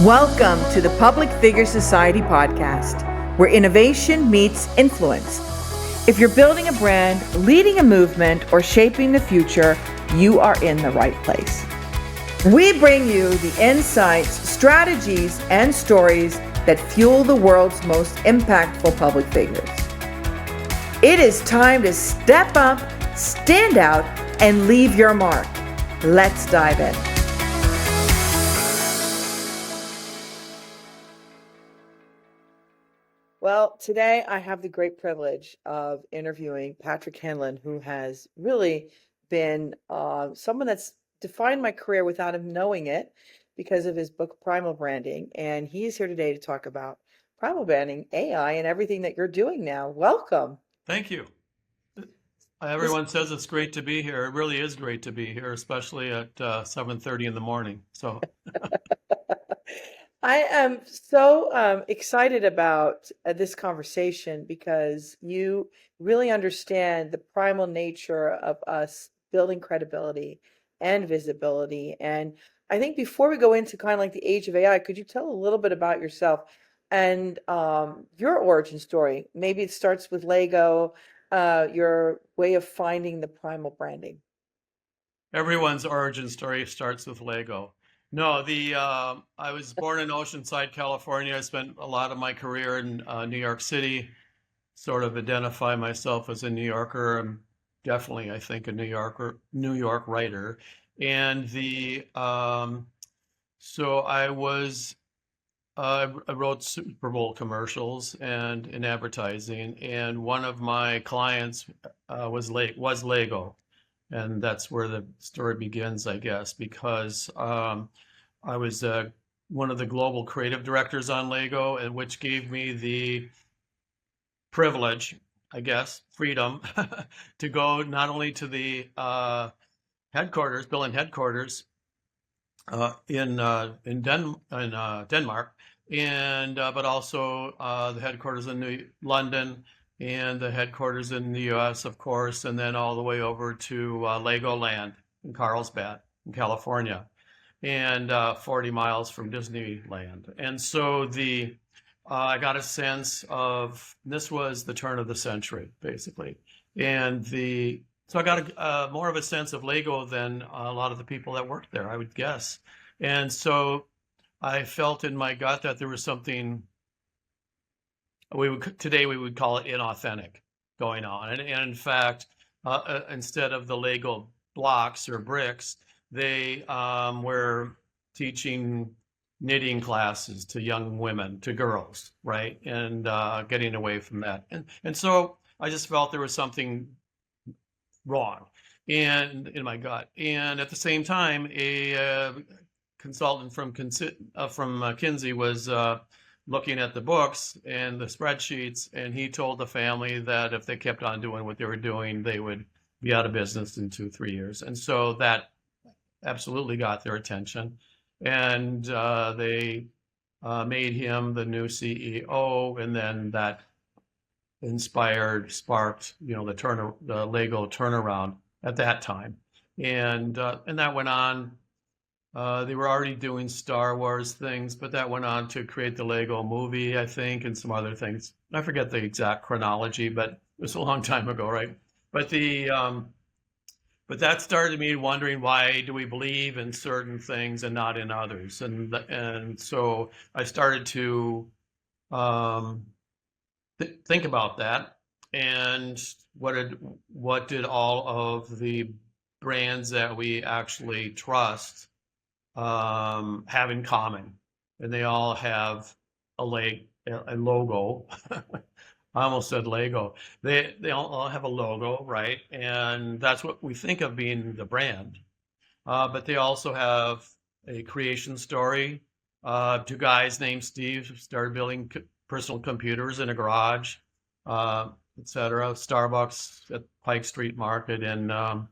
Welcome to the Public Figure Society podcast, where innovation meets influence. If you're building a brand, leading a movement, or shaping the future, you are in the right place. We bring you the insights, strategies, and stories that fuel the world's most impactful public figures. It is time to step up, stand out, and leave your mark. Let's dive in. Well, today I have the great privilege of interviewing Patrick Hanlon, who has really been someone that's defined my career without him knowing it because of his book, Primal Branding. And he is here today to talk about Primal Branding, AI, and everything that you're doing now. Welcome. Thank you. This, Everyone says it's great to be here. It really is great to be here, especially at 7:30 in the morning. So I am so excited about this conversation because you really understand the primal nature of us building credibility and visibility. And I think before we go into kind of like the age of AI, could you tell a little bit about yourself and your origin story? Maybe it starts with Lego, your way of finding the primal branding. everyone's origin story starts with Lego. No, the I was born in Oceanside, California. I spent a lot of my career in New York City. Sort of identify myself as a New Yorker. I'm definitely, I think, a New York writer. And the so I wrote Super Bowl commercials and in advertising, and one of my clients was Lego, and that's where the story begins, I guess, because I was one of the global creative directors on Lego, and which gave me the privilege, I guess, freedom to go not only to the headquarters, building headquarters in Denmark, and but also the headquarters in London and the headquarters in the U.S., of course, and then all the way over to Legoland in Carlsbad, in California, and 40 miles from Disneyland. And so I got a sense of this was the turn of the century, basically, and so I got more of a sense of Lego than a lot of the people that worked there, I would guess. And so I felt in my gut that there was something today we would call it inauthentic going on. And in fact, instead of the Lego blocks or bricks, they were teaching knitting classes to young women, to girls, right? And getting away from that. And so I just felt there was something wrong and in my gut. And at the same time, a consultant from Kinsey was looking at the books and the spreadsheets, and he told the family that if they kept on doing what they were doing, they would be out of business in 2-3 years. And so that absolutely got their attention, and they made him the new CEO, and then that sparked, the Lego turnaround at that time, and that went on. They were already doing Star Wars things, but that went on to create the Lego movie, I think, and some other things. I forget the exact chronology, but it was a long time ago, right? But but that started me wondering, why do we believe in certain things and not in others? And so I started to um, think about that, and what did all of the brands that we actually trust have in common? And they all have a logo. I almost said Lego. They all have a logo, right? And that's what we think of being the brand. But they also have a creation story. Two guys named Steve started building personal computers in a garage, etc. Starbucks at Pike Street Market in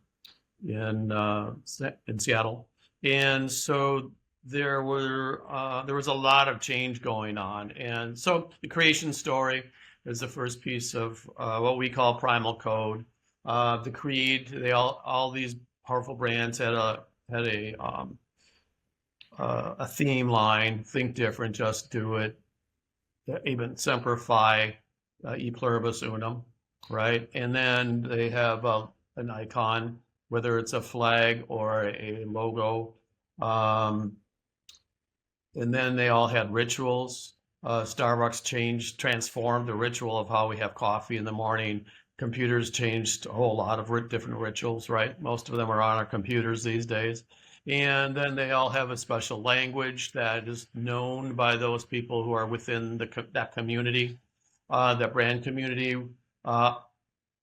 Seattle. And so there was a lot of change going on. And so the creation story is the first piece of what we call Primal Code. The creed, all these powerful brands had a a theme line, think different, just do it, even semper e pluribus unum, right? And then they have an icon, whether it's a flag or a logo. Um, and then they all had rituals. Starbucks transformed the ritual of how we have coffee in the morning. Computers changed a whole lot of different rituals, right? Most of them are on our computers these days. And then they all have a special language that is known by those people who are within that community, that brand community. Uh,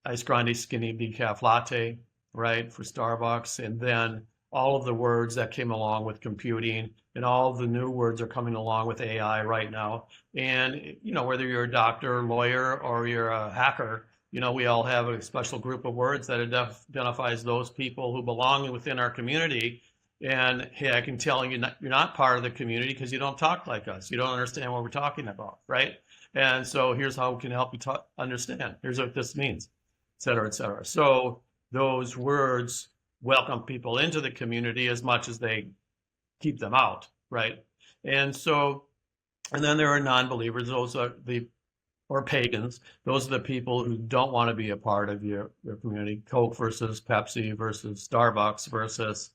Ice grande skinny decaf latte, right, for Starbucks. And then all of the words that came along with computing and all of the new words are coming along with AI right now. And, whether you're a doctor, lawyer, or you're a hacker, we all have a special group of words that identifies those people who belong within our community. And hey, I can tell you're not part of the community because you don't talk like us. You don't understand what we're talking about, right? And so here's how we can help you understand. Here's what this means, et cetera, et cetera. So those words welcome people into the community as much as they keep them out, right? And then there are non-believers, or pagans. Those are the people who don't want to be a part of your community. Coke versus Pepsi versus Starbucks versus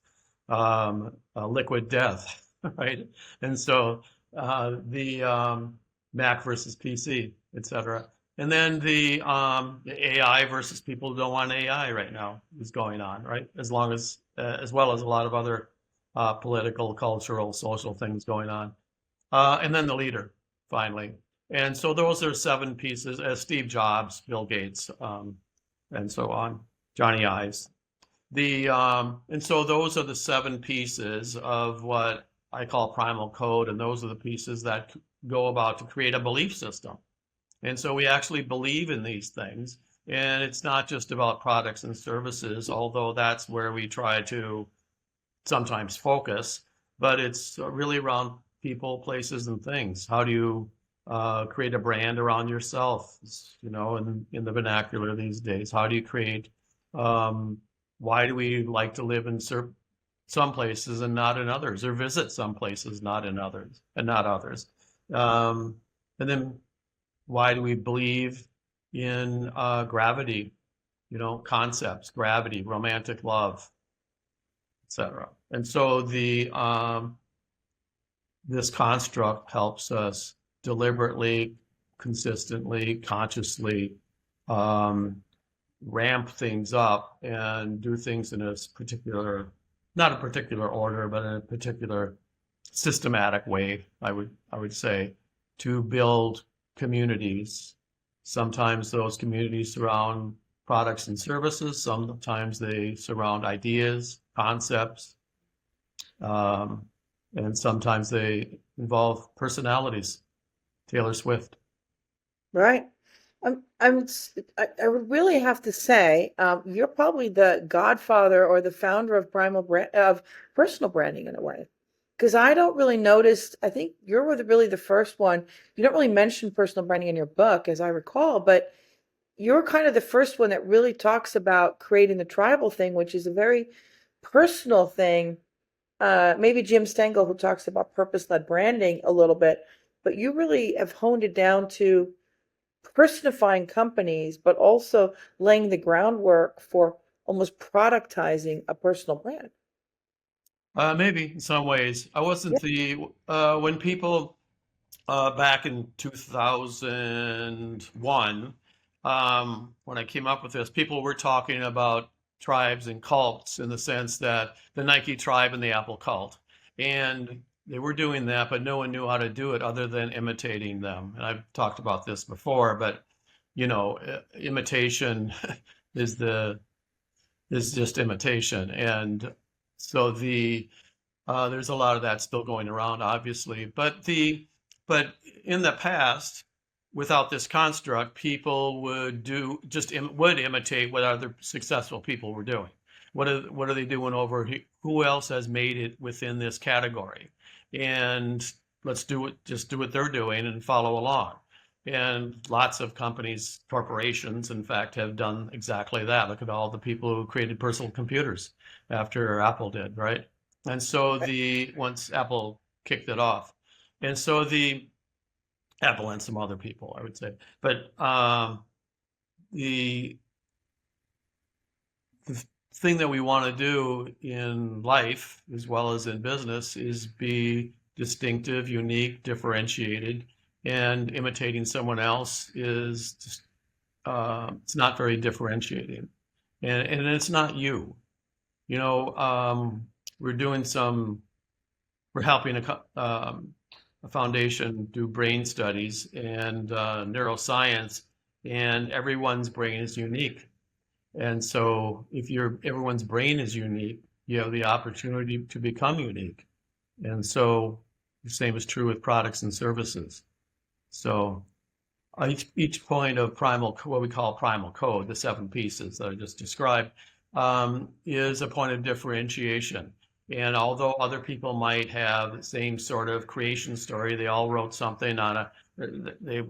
liquid death, right? And so the Mac versus PC, et cetera. And then the AI versus people who don't want AI right now is going on, right? As well as a lot of other political, cultural, social things going on. And then the leader, finally. And so those are 7 pieces, as Steve Jobs, Bill Gates, and so on, Johnny Ives. And so those are the 7 pieces of what I call Primal Code, and those are the pieces that go about to create a belief system. And so we actually believe in these things, and it's not just about products and services, although that's where we try to sometimes focus, but it's really around people, places, and things. How do you create a brand around yourself, in the vernacular these days? How do you create, why do we like to live in some places and not in others, or visit some places not in others and not others? And then why do we believe in gravity, concepts, gravity, romantic love, etc. And so this construct helps us deliberately, consistently, consciously ramp things up and do things in a particular, not a particular order, but in a particular systematic way, I would say, to build communities. Sometimes those communities surround products and services. Sometimes they surround ideas, concepts, and sometimes they involve personalities. Taylor Swift. Right. I would really have to say, you're probably the godfather or the founder of of personal branding in a way. Because I don't really notice, I think you're really the first one. You don't really mention personal branding in your book, as I recall, but you're kind of the first one that really talks about creating the tribal thing, which is a very personal thing. Maybe Jim Stengel, who talks about purpose-led branding a little bit, but you really have honed it down to personifying companies, but also laying the groundwork for almost productizing a personal brand. Maybe in some ways. I wasn't when people back in 2001, when I came up with this, people were talking about tribes and cults in the sense that the Nike tribe and the Apple cult. And they were doing that, but no one knew how to do it other than imitating them. And I've talked about this before, but imitation is just imitation. And so there's a lot of that still going around, obviously. But in the past, without this construct, people would imitate what other successful people were doing. What are they doing over here? Who else has made it within this category? And let's just do what they're doing and follow along. And lots of companies, corporations, in fact, have done exactly that. Look at all the people who created personal computers after Apple did, right? And so once Apple kicked it off, and so Apple and some other people, I would say, but the the thing that we want to do in life as well as in business is be distinctive, unique, differentiated, and imitating someone else is just, it's not very differentiating, and it's not you. You know, we're doing some, we're helping a foundation do brain studies and neuroscience, and everyone's brain is unique. And so if everyone's brain is unique, you have the opportunity to become unique. And so the same is true with products and services. So each point of what we call primal code, the 7 pieces that I just described, is a point of differentiation. And although other people might have the same sort of creation story, they all wrote something they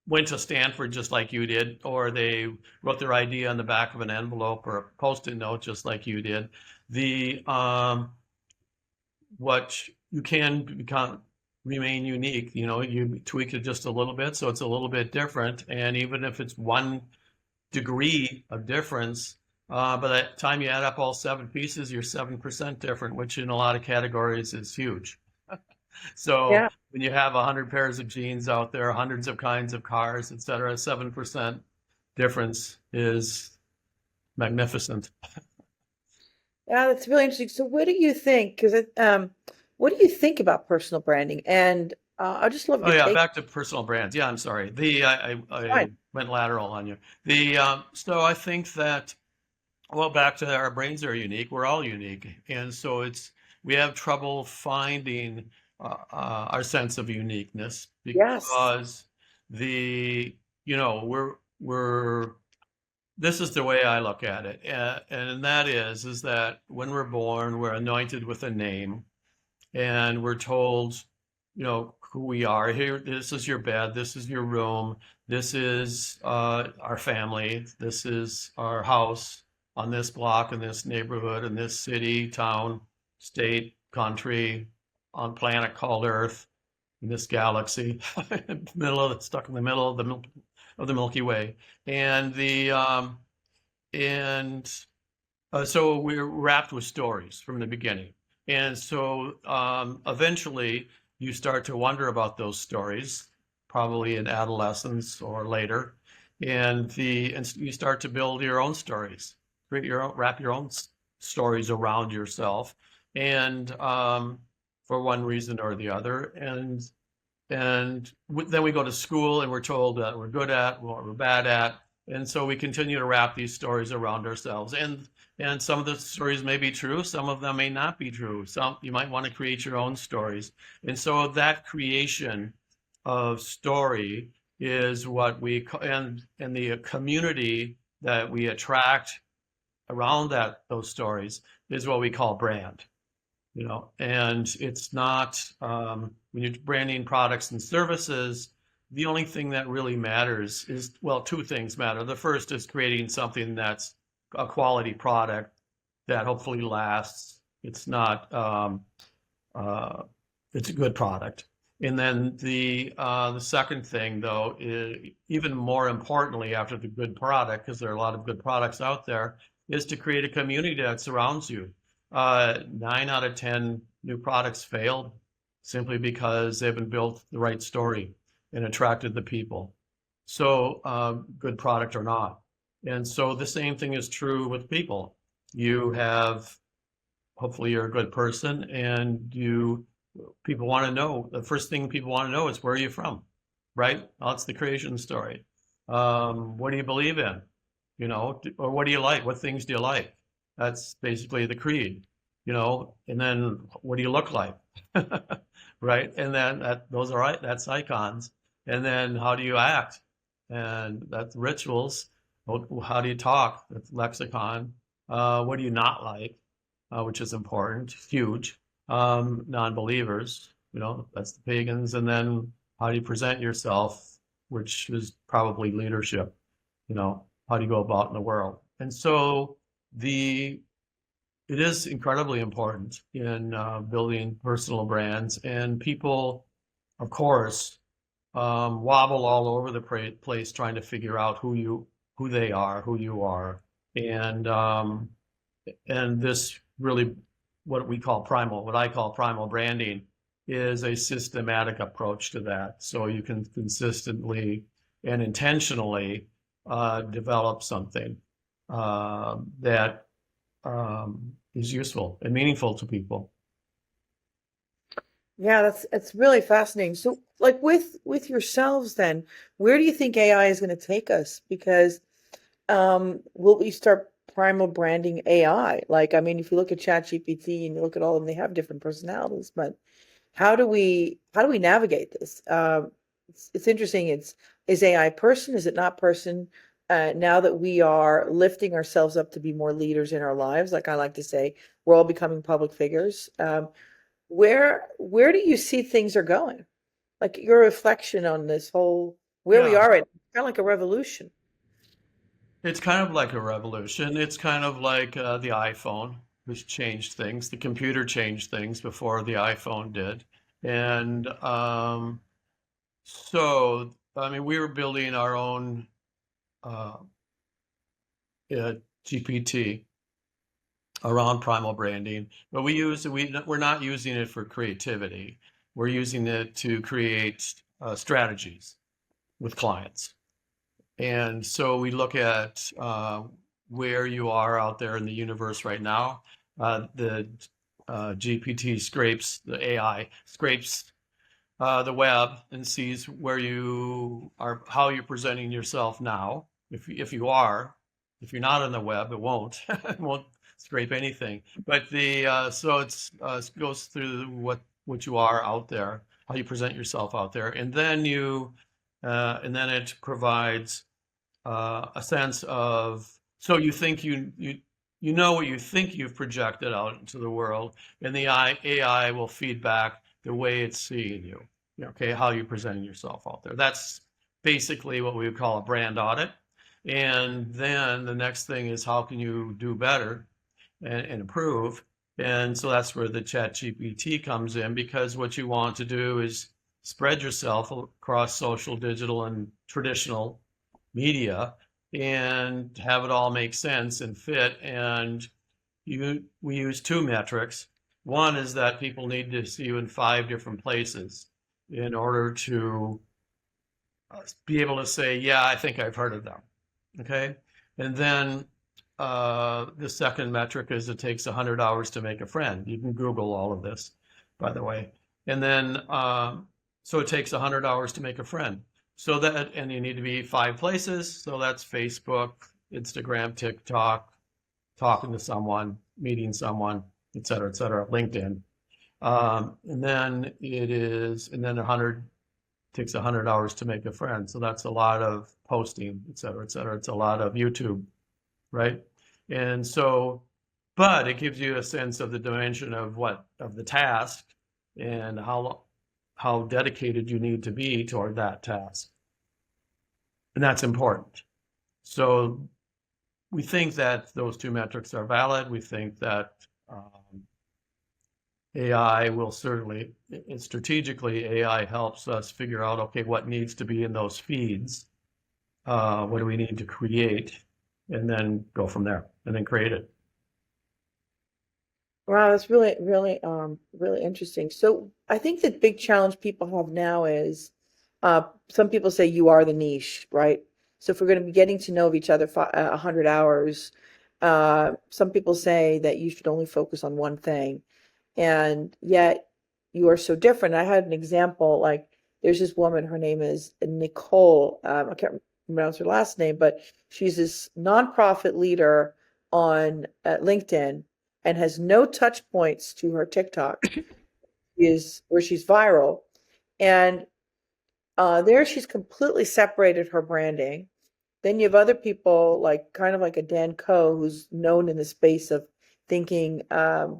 went to Stanford just like you did, or they wrote their idea on the back of an envelope or a post-it note just like you did. What you can remain unique, you tweak it just a little bit so it's a little bit different, and even if it's 1 degree of difference, by the time you add up all 7 pieces, you're 7% different, which in a lot of categories is huge. So Yeah. when you have 100 pairs of jeans out there, hundreds of kinds of cars, et cetera, 7% difference is magnificent. Yeah, that's really interesting. So what do you think? Because what do you think about personal branding? And I just love Oh your yeah, take. back to personal brands. Yeah, I'm sorry. I Fine. went lateral on you. So I think that, well, back to our brains are unique. We're all unique, and so we have trouble finding our sense of uniqueness Yes. because the you know we're this is the way I look at it, and that is that when we're born, we're anointed with a name, and we're told, who we are. Here, this is your bed, this is your room, this is our family, this is our house on this block, in this neighborhood, in this city, town, state, country, on planet called Earth, in this galaxy, stuck in the middle of the Milky Way, and and so we're wrapped with stories from the beginning. And so eventually you start to wonder about those stories, probably in adolescence or later. And you start to build your own stories, wrap your own stories around yourself. And for one reason or the other. And then we go to school and we're told that we're good at, what we're bad at. And so we continue to wrap these stories around ourselves. And some of the stories may be true, some of them may not be true. Some you might want to create your own stories. And so that creation of story is what and the community that we attract around those stories is what we call brand. And it's not, when you're branding products and services, the only thing that really matters is, well, 2 things matter. The first is creating something that's a quality product that hopefully lasts. It's not, it's a good product. And then the second thing, though, is even more importantly after the good product, because there are a lot of good products out there, is to create a community that surrounds you. 9 out of 10 new products failed simply because they haven't built the right story and attracted the people. So good product or not. And so the same thing is true with people. Hopefully you're a good person, and people want to know, the first thing people want to know is, where are you from? Right? Well, it's the creation story. What do you believe in? Or what do you like? What things do you like? That's basically the creed, and then what do you look like? Right? And then that's icons. And then how do you act? And that's rituals. How do you talk? That's lexicon. What do you not like? Which is important, huge. Non-believers, that's the pagans. And then how do you present yourself, which is probably leadership. How do you go about in the world? And so the it is incredibly important in building personal brands, and people, of course, wobble all over the place trying to figure out who they are, who you are, and this really what I call primal branding, is a systematic approach to that. So you can consistently and intentionally develop something that is useful and meaningful to people. Yeah, that's really fascinating. So, like with yourselves, then, where do you think AI is going to take us? Because will we start primal branding AI? Like, I mean, if you look at ChatGPT and you look at all of them, they have different personalities, but how do we navigate this? It's interesting. Is AI person? Is it not person? Now that we are lifting ourselves up to be more leaders in our lives, like I like to say, we're all becoming public figures. Where do you see things are going? Like your reflection on this whole where we Yeah, are at, kind of like a revolution. it's kind of like a revolution. It's kind of like the iPhone, which changed things. The computer changed things before the iPhone did. And so, I mean, we were building our own uh, GPT around primal branding, but we're not using it for creativity. We're using it to create strategies with clients. And so we look at where you are out there in the universe right now. The GPT scrapes, the AI scrapes the web and sees where you are, how you're presenting yourself now. If you are, if you're not on the web, it won't. It won't scrape anything. But the so it's goes through what you are out there, how you present yourself out there, and then it provides a sense of, so you think you know what you think you've projected out into the world, and the AI will feed back the way it's seeing you. Okay, how you're presenting yourself out there. That's basically what we would call a brand audit. And then the next thing is, how can you do better and improve? And so that's where the chat GPT comes in, because what you want to do is spread yourself across social, digital, and traditional media, and have it all make sense and fit. And we use two metrics. One is that people need to see you in 5 different places in order to be able to say, yeah, I think I've heard of them. Okay. And then the second metric is it takes 100 hours to make a friend. You can Google all of this, by the way. And then, so it takes 100 hours to make a friend. So that, and you need to be 5 places. So that's Facebook, Instagram, TikTok, talking to someone, meeting someone, et cetera, LinkedIn. And then 100 takes 100 hours to make a friend. So that's a lot of posting, et cetera, et cetera. It's a lot of YouTube, right? And so, but it gives you a sense of the dimension of the task, and how dedicated you need to be toward that task. And that's important. So we think that those two metrics are valid. We think that AI will certainly, strategically, AI helps us figure out, okay, what needs to be in those feeds, what do we need to create, and then go from there, and then create it. Wow, that's really, really, really interesting. So I think the big challenge people have now is, some people say you are the niche, right? So if we're going to be getting to know each other for 100 hours, some people say that you should only focus on one thing, and yet you are so different. I had an example, like there's this woman, her name is Nicole. I can't pronounce her last name, but she's this nonprofit leader on LinkedIn and has no touch points to her TikTok, is where she's viral. And there she's completely separated her branding. Then you have other people like kind of like a Dan Coe, who's known in the space of thinking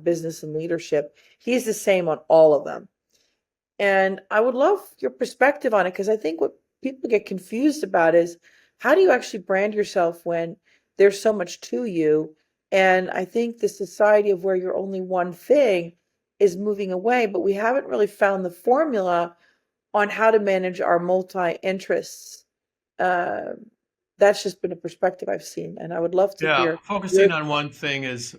business and leadership. He's the same on all of them. And I would love your perspective on it, because I think what people get confused about is, how do you actually brand yourself when there's so much to you? And I think the society of where you're only one thing is moving away, but we haven't really found the formula on how to manage our multi interests. Uh, that's just been a perspective I've seen, and I would love to Yeah, hear focusing your. on one thing is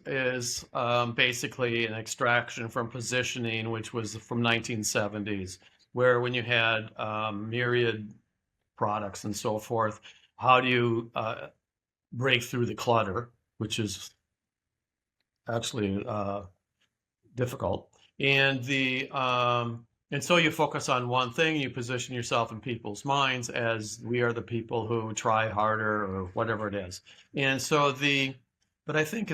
basically an extraction from positioning, which was from 1970s, where when you had myriad products and so forth, how do you break through the clutter, which is actually difficult. And the and so you focus on one thing, you position yourself in people's minds as we are the people who try harder or whatever it is. And so but I think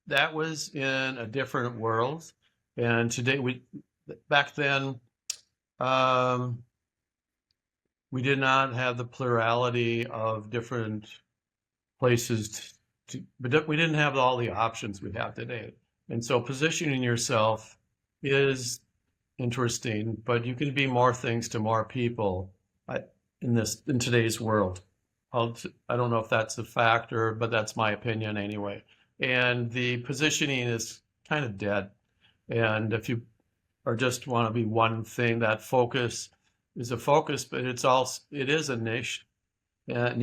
that was in a different world. And today back then, um, we did not have the plurality of different places but we didn't have all the options we have today. And so positioning yourself is interesting, but you can be more things to more people I, in today's world. I don't know if that's a factor, but that's my opinion anyway. And the positioning is kind of dead. And if you or just want to be one thing, that focus is a focus, but it is a niche, and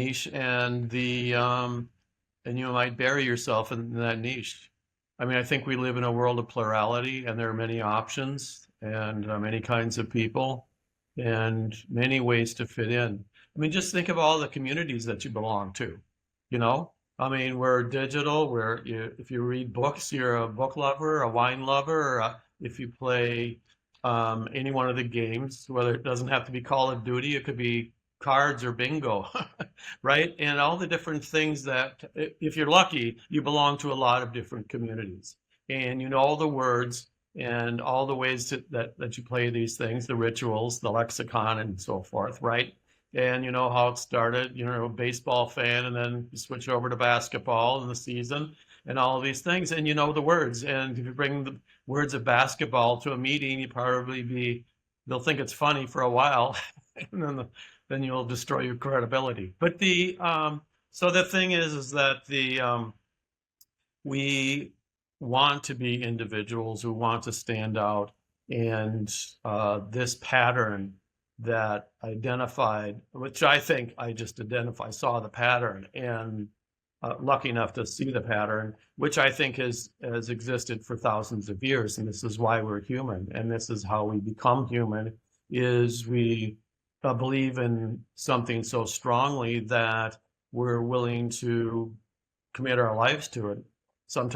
you might bury yourself in that niche. I mean, I think we live in a world of plurality, and there are many options and many kinds of people and many ways to fit in. I mean, just think of all the communities that you belong to. You know, I mean, we're digital. If you read books, you're a book lover, a wine lover, if you play any one of the games, whether it doesn't have to be Call of Duty, it could be cards or bingo, right? And all the different things that, if you're lucky, you belong to a lot of different communities. And you know all the words and all the ways that you play these things, the rituals, the lexicon, and so forth, right? And you know how it started, you're a baseball fan, and then you switch over to basketball in the season and all of these things, and you know the words. And if you bring the words of basketball to a meeting, they'll think it's funny for a while, and then you'll destroy your credibility. But so the thing is that we want to be individuals who want to stand out, and this pattern that identified, which I think I just saw the pattern, and lucky enough to see the pattern, which I think has existed for thousands of years, and this is why we're human, and this is how we become human, is we believe in something so strongly that we're willing to commit our lives to it. Some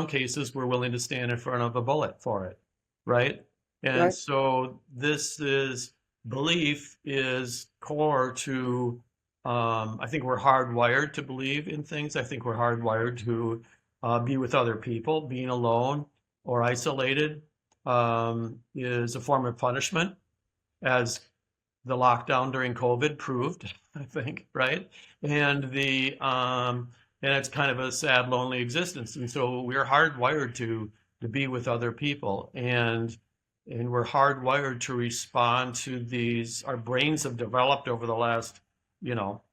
cases we're willing to stand in front of a bullet for it, right? And Right. so belief is core to. I think we're hardwired to believe in things. I think we're hardwired to be with other people. Being alone or isolated is a form of punishment, as the lockdown during COVID proved, I think, right? And and it's kind of a sad, lonely existence. And so we're hardwired to be with other people, and we're hardwired to respond to these. Our brains have developed over the last,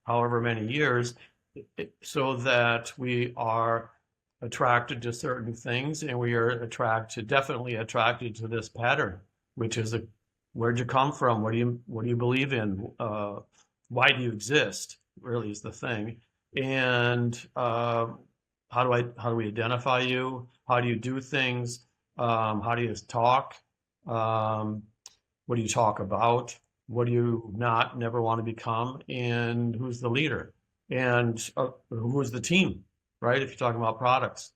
however many years, so that we are attracted to certain things, and we are definitely attracted to this pattern, which is where'd you come from? What do you believe in? Why do you exist? Really is the thing. And how do we identify you? How do you do things? How do you talk? Um, what do you talk about? What do you not never want to become? And who's the leader? And who's the team, right? If you're talking about products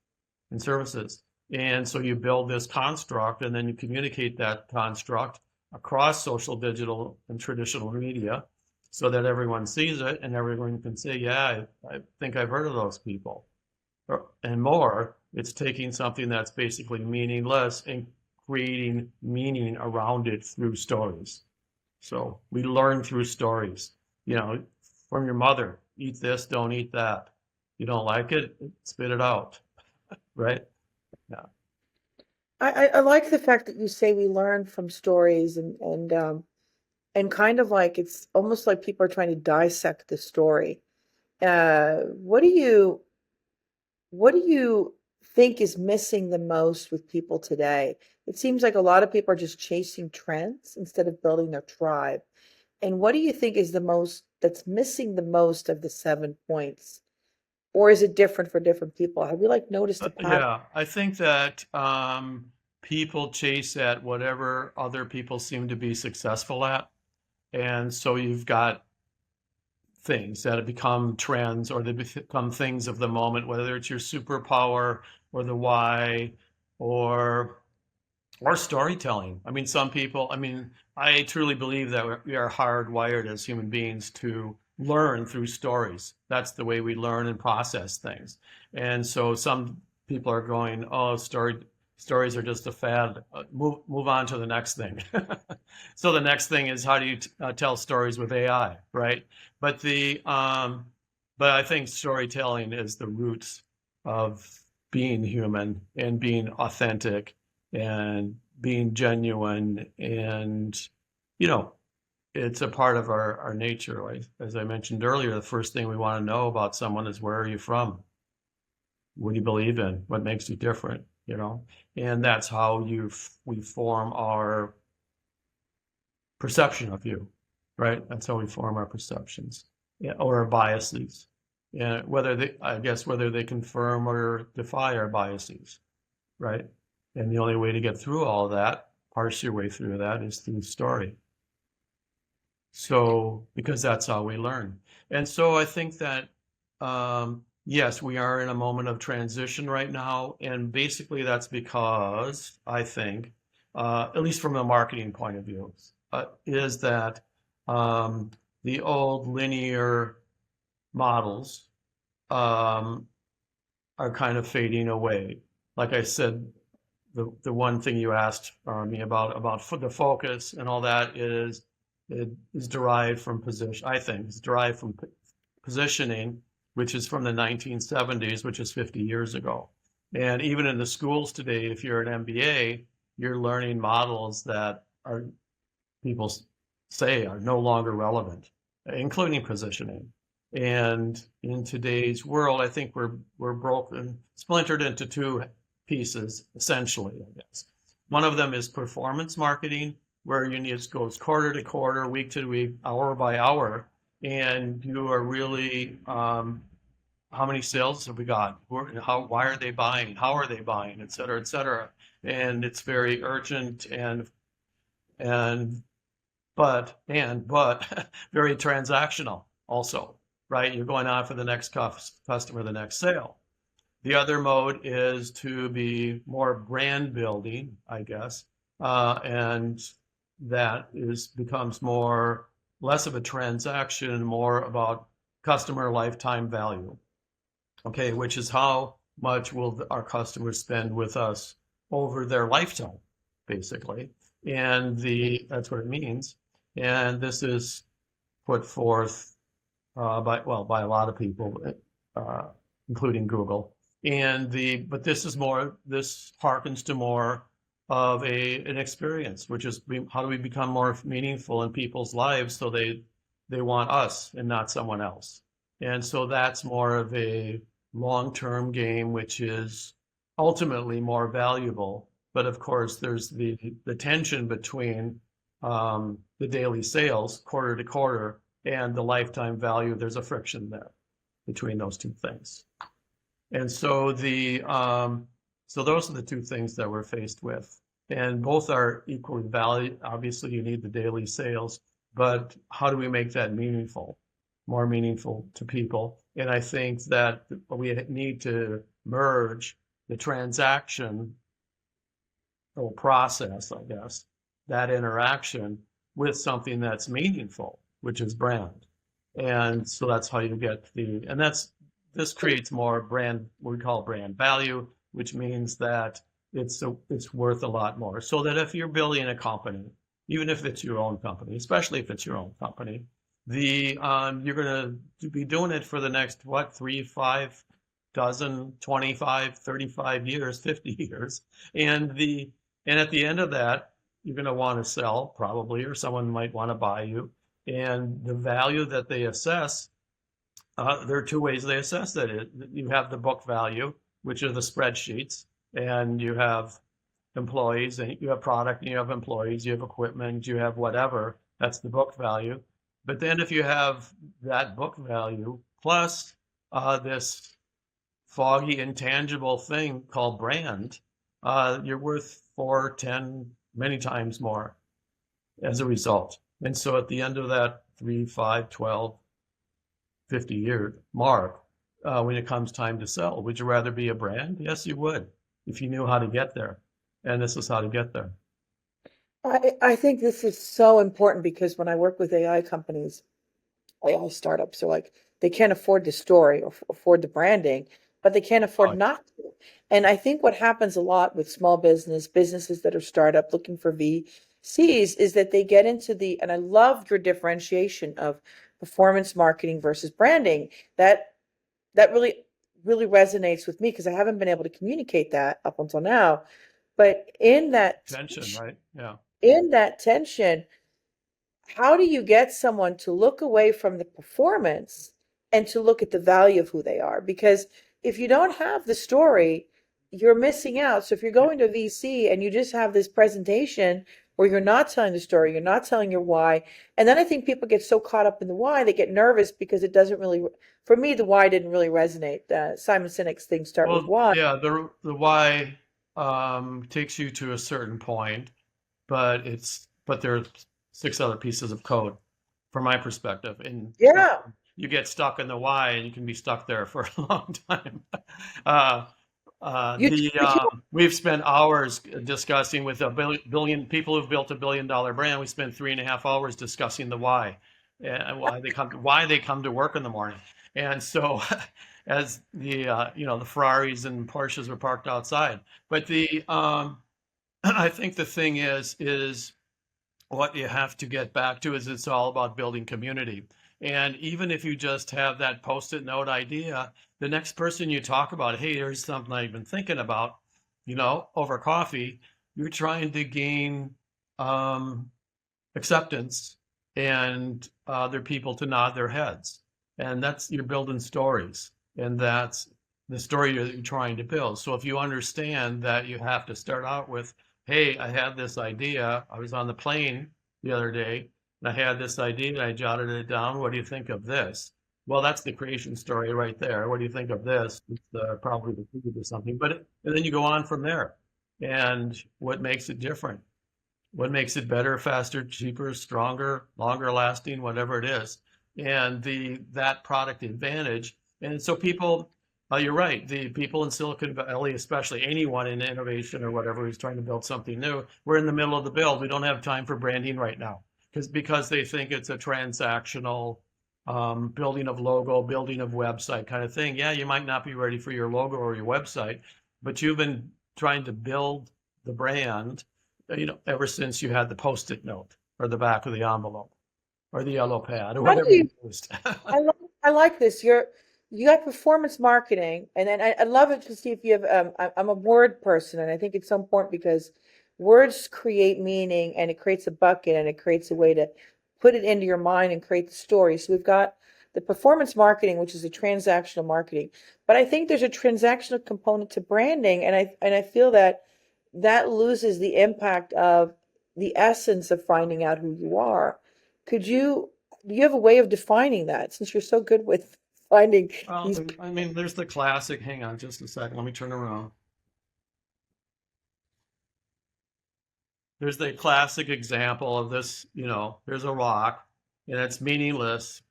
and services. And so you build this construct, and then you communicate that construct across social, digital, and traditional media, so that everyone sees it and everyone can say, yeah, I think I've heard of those people. And more, it's taking something that's basically meaningless and creating meaning around it through stories. So we learn through stories, from your mother: eat this, don't eat that. You don't like it, spit it out, right? Yeah. I like the fact that you say we learn from stories, and kind of like it's almost like people are trying to dissect the story. What do you What do you think is missing the most with people today? It seems like a lot of people are just chasing trends instead of building their tribe. And what do you think is the most that's missing the most of the 7 points? Or is it different for different people? Have you like noticed a pattern? Yeah, I think that people chase at whatever other people seem to be successful at. And so you've got things that have become trends or they become things of the moment, whether it's your superpower or the why or storytelling. I mean, some people, I mean, I truly believe that we are hardwired as human beings to learn through stories. That's the way we learn and process things. And so some people are going, oh, stories are just a fad. Move on to the next thing. So the next thing is how do you tell stories with AI, right? But but I think storytelling is the roots of being human and being authentic and being genuine. And, you know, it's a part of our nature. Like, as I mentioned earlier, the first thing we want to know about someone is where are you from? What do you believe in? What makes you different? You know, and that's how we form our perception of you, right? That's how we form our perceptions, yeah, or our biases. Yeah, I guess whether they confirm or defy our biases, right? And the only way to get through all of that, parse your way through that, is through story. So, because that's how we learn. And so I think that, yes, we are in a moment of transition right now. And basically that's because I think, at least from a marketing point of view, is that um, the old linear models um, are kind of fading away. Like I said, the one thing you asked me about the focus and all that it is derived from position. I think it's derived from positioning, which is from the 1970s, which is 50 years ago. And even in the schools today, if you're an MBA, you're learning models that are people say are no longer relevant, including positioning. And in today's world, I think we're broken, splintered into two pieces, essentially, I guess. One of them is performance marketing, where you need to go quarter to quarter, week to week, hour by hour, and you are really how many sales have we got? Why are they buying? How are they buying? Et cetera, et cetera. And it's very urgent and but very transactional also, right? You're going on for the next customer, the next sale. The other mode is to be more brand building, I guess, and that becomes more less of a transaction, more about customer lifetime value. Okay, which is how much will our customers spend with us over their lifetime, basically, and that's what it means. And this is put forth by a lot of people, uh, including Google. But this harkens to more of an experience, which is how do we become more meaningful in people's lives so they want us and not someone else. And so that's more of a long-term game, which is ultimately more valuable. But of course, there's the tension between the daily sales quarter to quarter and the lifetime value. There's a friction there between those two things. And so so those are the two things that we're faced with. And both are equally valid. Obviously, you need the daily sales, but how do we make that meaningful, more meaningful to people? And I think that we need to merge the transaction or process, I guess, that interaction with something that's meaningful, which is brand. And so that's how you get this creates more brand, what we call brand value, which means that it's worth a lot more. So that if you're building a company, even if it's your own company, especially if it's your own company, you're going to be doing it for the next, 3, 5, dozen, 25, 35 years, 50 years. And at the end of that, you're going to want to sell probably, or someone might want to buy you. And the value that they assess There are two ways they assess that. You have the book value, which are the spreadsheets, and you have employees, and you have product, and you have employees, you have equipment, you have whatever. That's the book value. But then if you have that book value plus this foggy, intangible thing called brand, you're worth 4, 10, many times more as a result. And so at the end of that 3, 5, 12, 50-year mark, when it comes time to sell, would you rather be a brand? Yes, you would, if you knew how to get there. And this is how to get there. I think this is so important because when I work with AI companies, AI startups are like, they can't afford the story or afford the branding, but they can't afford Oh, not to. And I think what happens a lot with small businesses that are startup looking for VCs is that they get into and I love your differentiation of performance marketing versus branding. That really resonates with me because I haven't been able to communicate that up until now. But tension, right? Yeah. in that tension, how do you get someone to look away from the performance and to look at the value of who they are? Because if you don't have the story, you're missing out. So if you're going to VC and you just have this presentation where you're not telling the story, you're not telling your why, and then I think people get so caught up in the why, they get nervous because it doesn't really, for me, the why didn't really resonate. Simon Sinek's thing start with Well, why. yeah, the why takes you to a certain point, but there's 6 other pieces of code from my perspective, and Yeah. you get stuck in the why, and you can be stuck there for a long time. Uh, You too. we've spent hours discussing with a billion people who've built $1 billion brand. We spent 3.5 hours discussing the why and why they come to work in the morning. And so, as the Ferraris and Porsches were parked outside, but the I think the thing is what you have to get back to is it's all about building community. And even if you just have that post-it note idea, the next person you talk about, hey, here's something I've been thinking about, over coffee, you're trying to gain um, acceptance and other people to nod their heads. And you're building stories. And that's the story you're trying to build. So if you understand that you have to start out with, hey, I had this idea. I was on the plane the other day and I had this idea and I jotted it down. What do you think of this? Well, that's the creation story right there. What do you think of this? It's probably the key to something. And then you go on from there. And what makes it different? What makes it better, faster, cheaper, stronger, longer lasting, whatever it is, and that product advantage. And so people, you're right, the people in Silicon Valley, especially anyone in innovation or whatever who's trying to build something new, we're in the middle of the build. We don't have time for branding right now because they think it's a transactional building of logo, building of website kind of thing. Yeah, you might not be ready for your logo or your website, but you've been trying to build the brand ever since you had the post-it note or the back of the envelope or the yellow pad or How do whatever you you used. I like this. You got performance marketing, and then I love it to see if you have. I'm a word person, and I think it's so important because words create meaning, and it creates a bucket, and it creates a way to put it into your mind and create the story. So we've got the performance marketing, which is a transactional marketing, but I think there's a transactional component to branding, and I feel that that loses the impact of the essence of finding out who you are. Could you do you have a way of defining that since you're so good with finding Well, these? I mean, there's the classic. Hang on just a second. Let me turn around. There's the classic example of this. There's a rock and it's meaningless,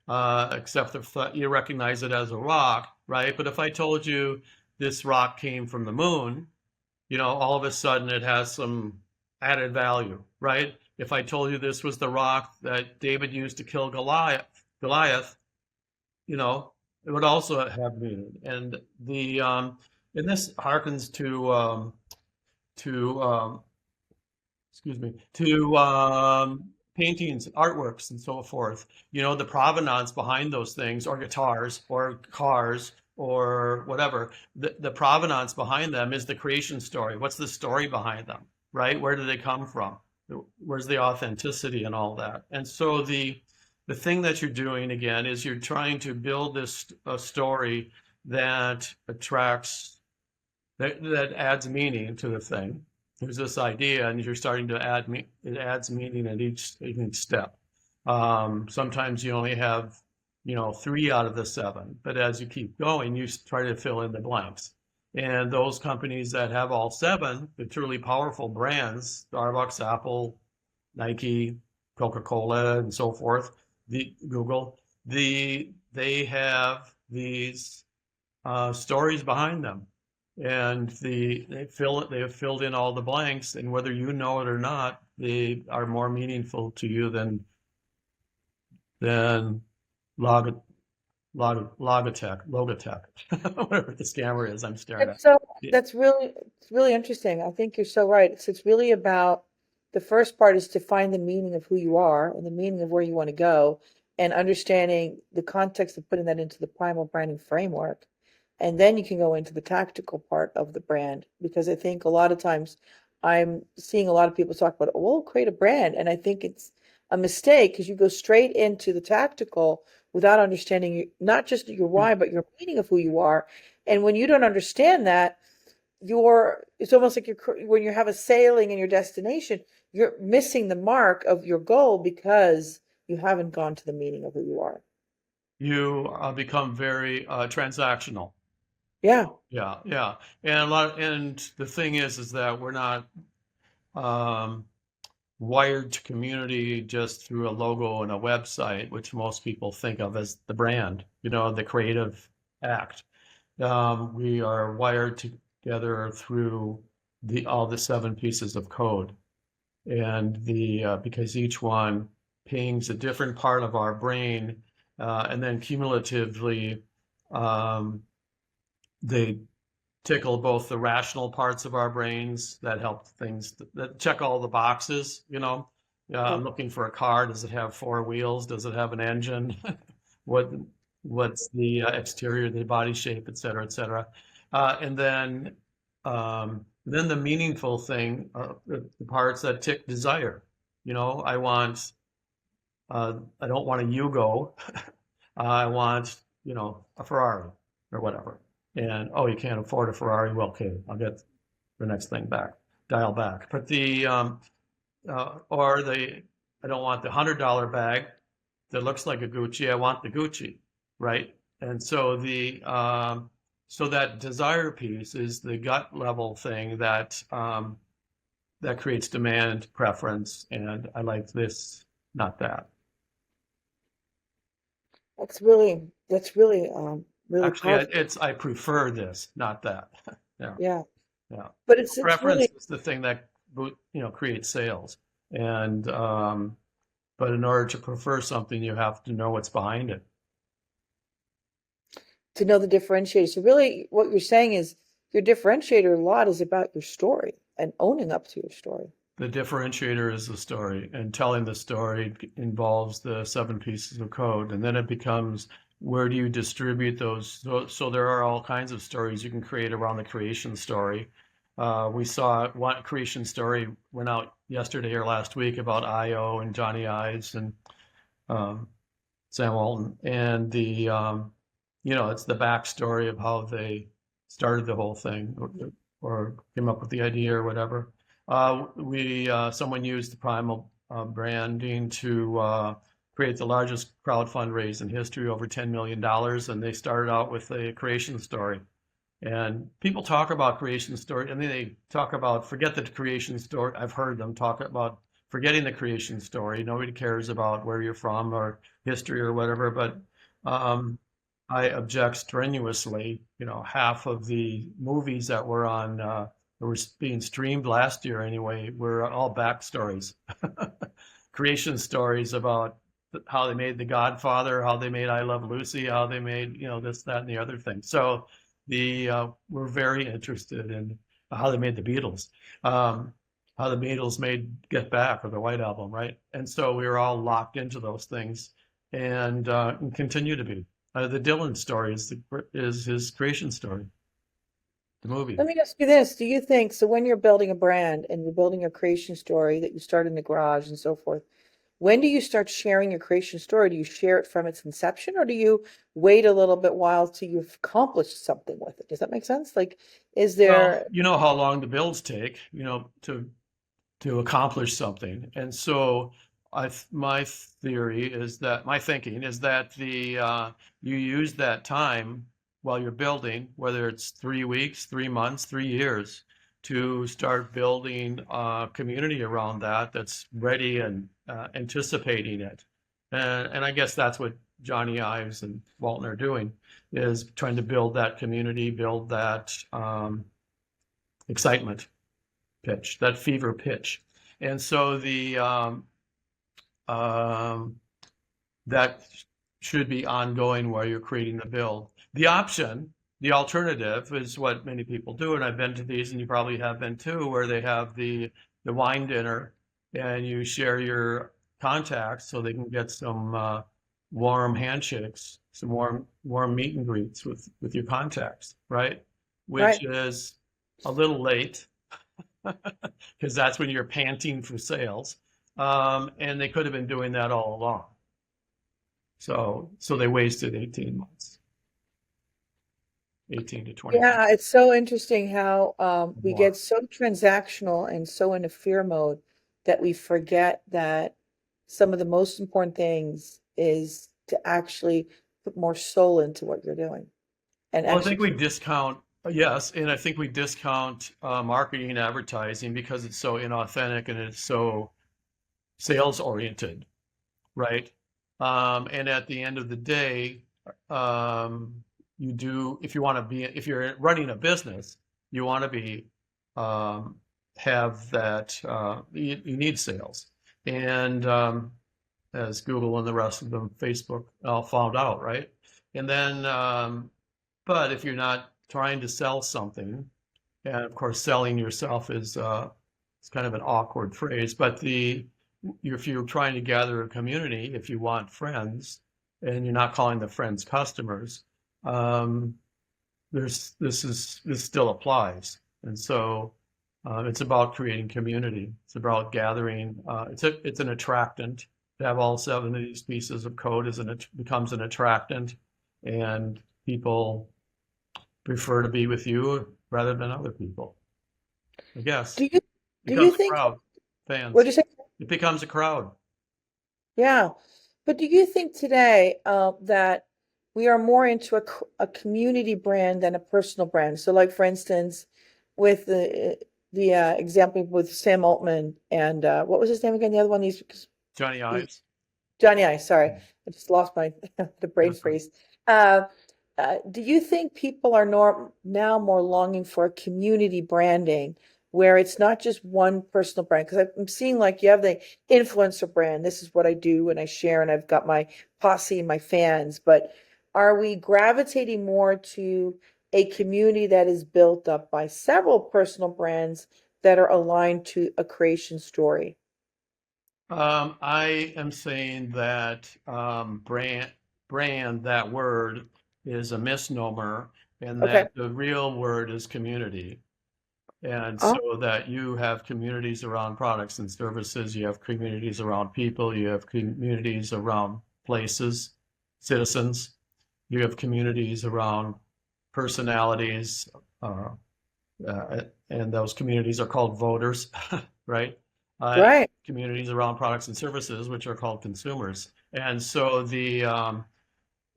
except if you recognize it as a rock, right? But if I told you this rock came from the moon, all of a sudden it has some added value, right? If I told you this was the rock that David used to kill Goliath, it would also have meaning. And this harkens to excuse me, to paintings, artworks, and so forth. The provenance behind those things, or guitars, or cars, or whatever. The provenance behind them is the creation story. What's the story behind them, right? Where do they come from? Where's the authenticity and all that? And so the thing that you're doing again is you're trying to build this a story that attracts, that adds meaning to the thing. There's this idea, and you're starting to add it adds meaning at each step. Sometimes you only have, 3 out of the 7, but as you keep going, you try to fill in the blanks. And those companies that have all 7, the truly powerful brands, Starbucks, Apple, Nike, Coca-Cola, and so forth, Google, they have these stories behind them, and they have filled in all the blanks, and whether you know it or not, they are more meaningful to you than log Logitech, whatever the scammer is I'm staring at. That's so Yeah. that's really it's really interesting. I think you're so right. It's really about the first part is to find the meaning of who you are and the meaning of where you want to go and understanding the context of putting that into the primal branding framework. And then you can go into the tactical part of the brand because I think a lot of times I'm seeing a lot of people talk about, oh, we'll create a brand. And I think it's a mistake because you go straight into the tactical without understanding not just your why, but your meaning of who you are. And when you don't understand that, it's almost like when you have a sailing in your destination, you're missing the mark of your goal because you haven't gone to the meaning of who you are. You become very transactional. Yeah. Yeah, yeah. And the thing is that we're not um, wired to community just through a logo and a website, which most people think of as the brand, the creative act. We are wired together through all the 7 pieces of code, and because each one pings a different part of our brain, and then cumulatively, um, they tickle both the rational parts of our brains that help things that check all the boxes. Yeah. I'm looking for a car. Does it have 4 wheels? Does it have an engine? what what's the exterior, the body shape, et cetera, et cetera. And then the meaningful thing, the parts that tick desire. I want, I don't want a Yugo. I want, a Ferrari or whatever. And oh, you can't afford a Ferrari? Well, okay, I'll get the next thing back, dial back. But or I don't want the $100 bag that looks like a Gucci. I want the Gucci, right? And so that desire piece is the gut level thing that creates demand, preference, and I like this, not that. That's really Actually, powerful. I prefer this, not that. Yeah, Yeah. yeah. But it's Preference really is the thing that creates sales, and but in order to prefer something, you have to know what's behind it. to know the differentiator. So really what you're saying is your differentiator a lot is about your story and owning up to your story. The differentiator is the story, and telling the story involves the 7 pieces of code, and then it becomes where do you distribute those? So there are all kinds of stories you can create around the creation story. We saw one creation story went out yesterday or last week about IO and Johnny Ives and um, Sam Walton, and it's the backstory of how they started the whole thing, or came up with the idea or whatever. We Someone used the Primal branding to create the largest crowd fundraise in history, over $10 million, and they started out with a creation story. And people talk about creation story, and then they talk about forget the creation story. I've heard them talk about forgetting the creation story. Nobody cares about where you're from or history or whatever. But um, I object strenuously. Half of the movies that were on that were being streamed last year anyway were all backstories, creation stories about how they made The Godfather, how they made I Love Lucy, how they made this, that, and the other thing. So we're very interested in how they made the Beatles, um, how the Beatles made Get Back or the White Album, right? And so we were all locked into those things, and continue to be. The Dylan story is his creation story, the movie. Let me ask you this. Do you think so when you're building a brand and you're building a creation story that you start in the garage and so forth, when do you start sharing your creation story? Do you share it from its inception, or do you wait a little bit while till you've accomplished something with it? Does that make sense? Like, is Well, there you know how long the builds take, to accomplish something. And so my theory is that my thinking is that the you use that time while you're building, whether it's 3 weeks, 3 months, 3 years, to start building a community around that that's ready and anticipating it. And I guess that's what Johnny Ives and Walton are doing, is trying to build that community, build that excitement pitch, that fever pitch. And so um, that should be ongoing while you're creating the build. The alternative is what many people do, and I've been to these, and you probably have been too, where they have the wine dinner, and you share your contacts so they can get some warm handshakes, some warm meet and greets with your contacts, right? right? Which is a little late because that's when you're panting for sales. And they could have been doing that all along. So they wasted 18 months, 18 to 24 Yeah, it's so interesting how we more. get so transactional and so into fear mode that we forget that some of the most important things is to actually put more soul into what you're doing and Well, I think we execute. discount, yes, and I think we discount marketing and advertising because it's so inauthentic and it's so sales oriented, right? And at the end of the day, um, if you want to be, if you're running a business, you want to be, um, have that, you need sales. And as Google and the rest of them, Facebook, all found out, right? And then, but if you're not trying to sell something, and of course, selling yourself is it's kind of an awkward phrase, but if you're trying to gather a community, if you want friends, and you're not calling the friends customers, um, this still applies. And so it's about creating community. It's about gathering. It's an attractant. To have all 7 of these pieces of code becomes an attractant, and people prefer to be with you rather than other people. I guess Do you do you becomes a think crowd, what do fans. you say? It becomes a crowd. Yeah. But do you think today that we are more into a community brand than a personal brand? So, like for instance, with the example with Sam Altman and what was his name again? The other one, Johnny he Ives. Johnny I, sorry. I just lost my the brain That's right. freeze. Do you think people are now more longing for a community branding where it's not just one personal brand? Because I'm seeing like you have the influencer brand. This is what I do and I share, and I've got my posse and my fans. But are we gravitating more to a community that is built up by several personal brands that are aligned to a creation story? I am saying that brand, that word is a misnomer, and Okay. that the real word is community. And Oh, so that you have communities around products and services, you have communities around people, you have communities around places, citizens, you have communities around personalities, uh, and those communities are called voters, right? right. Communities around products and services, which are called consumers. And so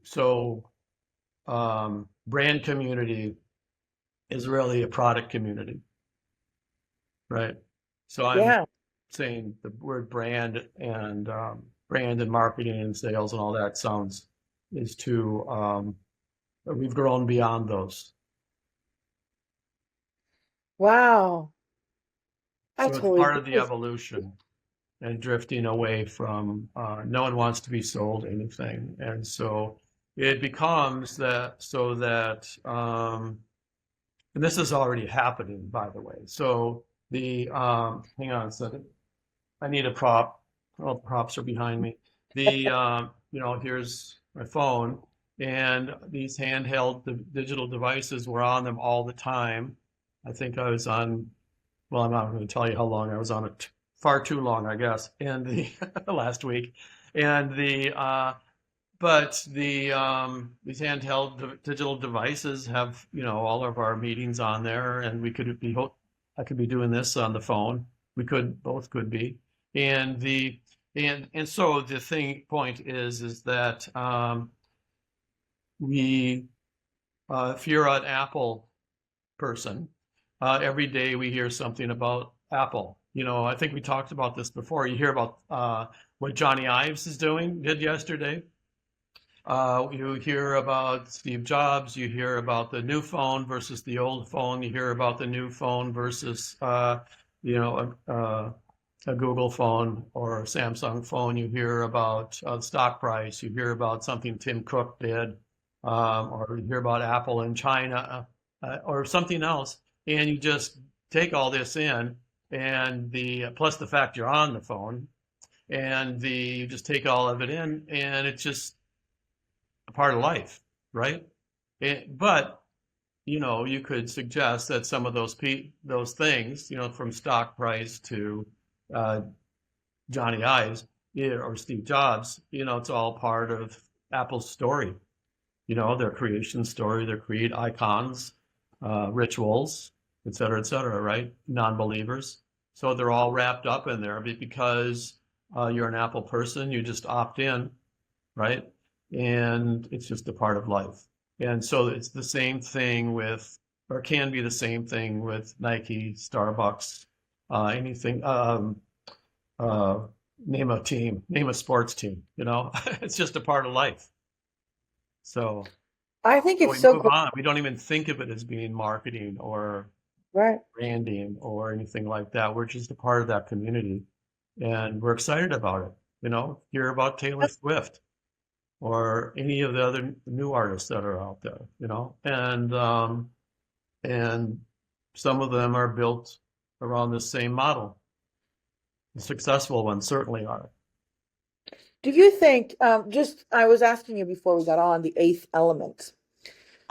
so brand community is really a product community, right? So I'm Yeah. saying the word brand and marketing and sales and all that sounds is too we've grown beyond those. Wow. I So it's totally part agree of the with evolution and drifting away from no one wants to be sold anything. And so it becomes that so that and this is already happening, by the way. So hang on a second. I need a prop. All the props are behind me. Here's my phone, and these handheld digital devices were on them all the time. I think I was on, well, I'm not going to tell you how long I was on it far too long, I guess, and the last week, and but these handheld digital devices have, all of our meetings on there, and I could be doing this on the phone. Both could be, and so the point is that we if you're an Apple person, every day we hear something about Apple. I think we talked about this before. You hear about what Johnny Ives did yesterday. You hear about Steve Jobs. You hear about the new phone versus the old phone. You hear about the new phone versus, a Google phone or a Samsung phone. You hear about stock price. You hear about something Tim Cook did, or you hear about Apple in China, or something else, and you just take all this in, and plus the fact you're on the phone, and you just take all of it in, and it's just a part of life, right? But you could suggest that some of those things, from stock price to uh, Johnny Ives, or Steve Jobs, it's all part of Apple's story. Their creation story, their create icons, rituals, et cetera, right? Non-believers. So they're all wrapped up in there because you're an Apple person, you just opt in, right? And it's just a part of life. And so it's the same thing or can be the same thing with Nike, Starbucks, anything. Name a sports team. It's just a part of life. So I think we it's so move cool. on. We don't even think of it as being marketing or Right. branding or anything like that. We're just a part of that community, and we're excited about it. Hear about Taylor Swift or any of the other new artists that are out there. And some of them are built around the same model. The successful ones certainly are. Do you think, I was asking you before we got on the eighth element.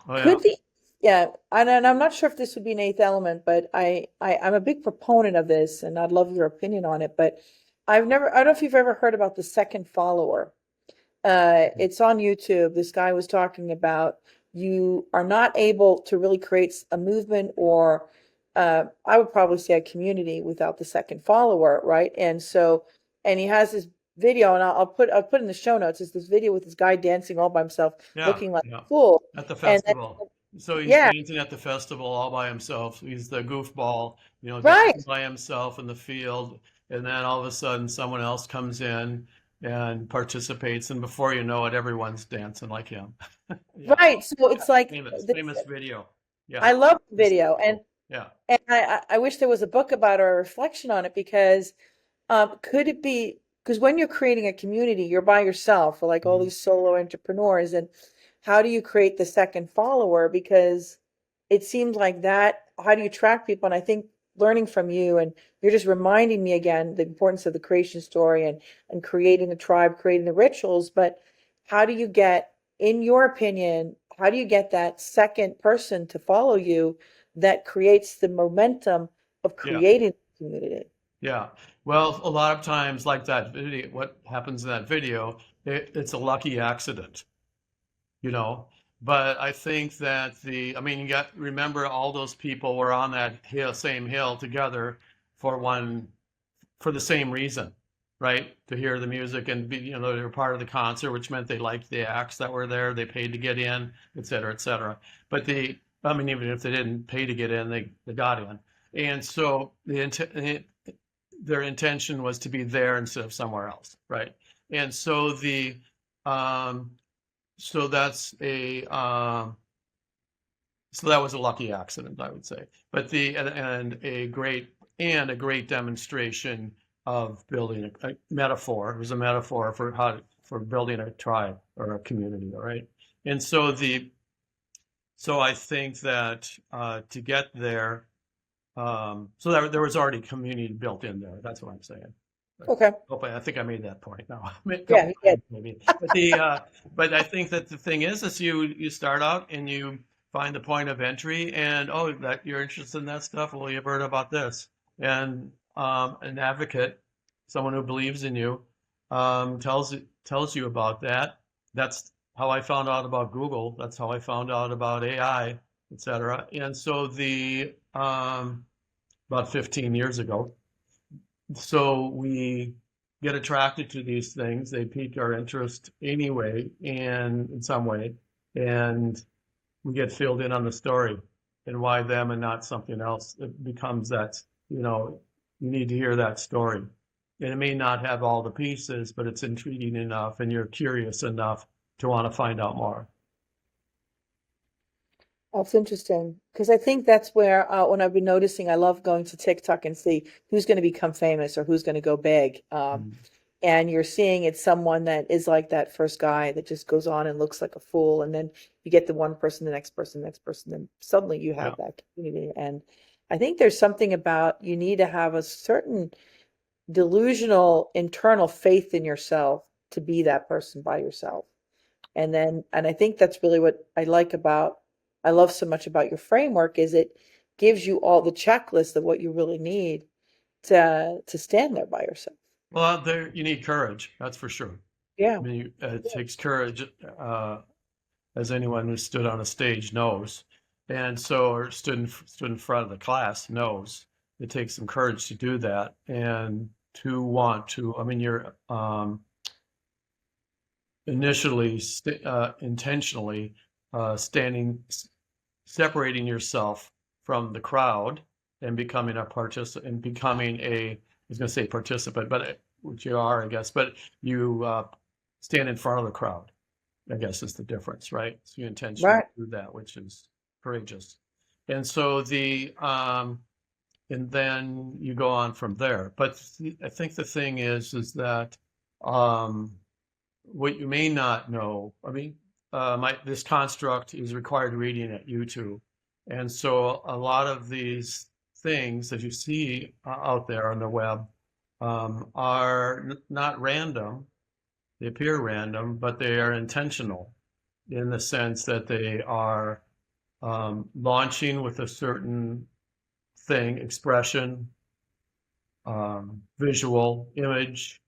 Oh yeah. Could the, yeah, and I'm not sure if this would be an eighth element, but I'm a big proponent of this and I'd love your opinion on it. But I don't know if you've ever heard about the second follower. It's on YouTube. This guy was talking about you are not able to really create a movement or I would probably say a community without the second follower, right? And he has this video, and I'll put in the show notes. It's this video with this guy dancing all by himself, Yeah, looking like yeah. a fool. At the And then, festival. So he's yeah, dancing at the festival all by himself. He's the goofball, dancing right, by himself in the field. And then all of a sudden someone else comes in and participates. And before you know it, everyone's dancing like him. Yeah. right. So Yeah. it's like Famous video. Yeah. I love the It's video, cool. Yeah. and I wish there was a book about it or a reflection on it because could it be because when you're creating a community, you're by yourself, or like all Mhm. these solo entrepreneurs, and how do you create the second follower? Because it seems like that, how do you track people? And I think learning from you, and you're just reminding me again the importance of the creation story and creating the tribe, creating the rituals. But how do you get, in your opinion, how do you get that second person to follow you that creates the momentum of Yeah. creating the community? Yeah. Well, a lot of times, like that video, what happens in that video, it's a lucky accident. you know. But I think that you got remember all those people were on that same hill together for for the same reason, right? To hear the music and they were part of the concert, which meant they liked the acts that were there. They paid to get in, et cetera, et cetera. But even if they didn't pay to get in, they got in. And so their intention was to be there instead of somewhere else, right? And so um, so that's a so that was a lucky accident, I would say. But and a great demonstration of building a metaphor. It was a metaphor for building a tribe or a community, all right? And so I think that to get there, so there was already community built in there. That's what I'm saying. Okay. I think I made that point now. A Yeah, couple yeah. times maybe. But I think that the thing is you start out and you find the point of entry, and that you're interested in that stuff. Well, you've heard about this, and an advocate, someone who believes in you, tells you about that. That's how I found out about Google. That's how I found out about AI, et cetera. And so about 15 years ago. So we get attracted to these things. They pique our interest anyway, and in some way, and we get filled in on the story and why them and not something else. It becomes that, you need to hear that story. And it may not have all the pieces, but it's intriguing enough and you're curious enough to want to find out more. That's interesting because I think that's where when I've been noticing, I love going to TikTok and see who's going to become famous or who's going to go big. Mm. And you're seeing it's someone that is like that first guy that just goes on and looks like a fool, and then you get the one person, the next person, and suddenly you Yeah. have that community. And I think there's something about you need to have a certain delusional internal faith in yourself to be that person by yourself. And I think that's really what I love so much about your framework is it gives you all the checklist of what you really need to stand there by yourself. Well, there you need courage, that's for sure. Yeah. I mean, it takes courage, as anyone who stood on a stage knows, and so or stood in front of the class knows. It takes some courage to do that and to want to. I mean, you're initially intentionally standing, separating yourself from the crowd and becoming a participant and becoming I was going to say participant, but which you are, I guess, but you stand in front of the crowd, I guess is the difference, right? So you intentionally Right. do that, which is courageous. And so and then you go on from there. But I think the thing is that um, what you may not know, I mean, this construct is required reading at YouTube. And so a lot of these things that you see out there on the web are not random. They appear random, but they are intentional in the sense that they are launching with a certain thing, expression, visual, image.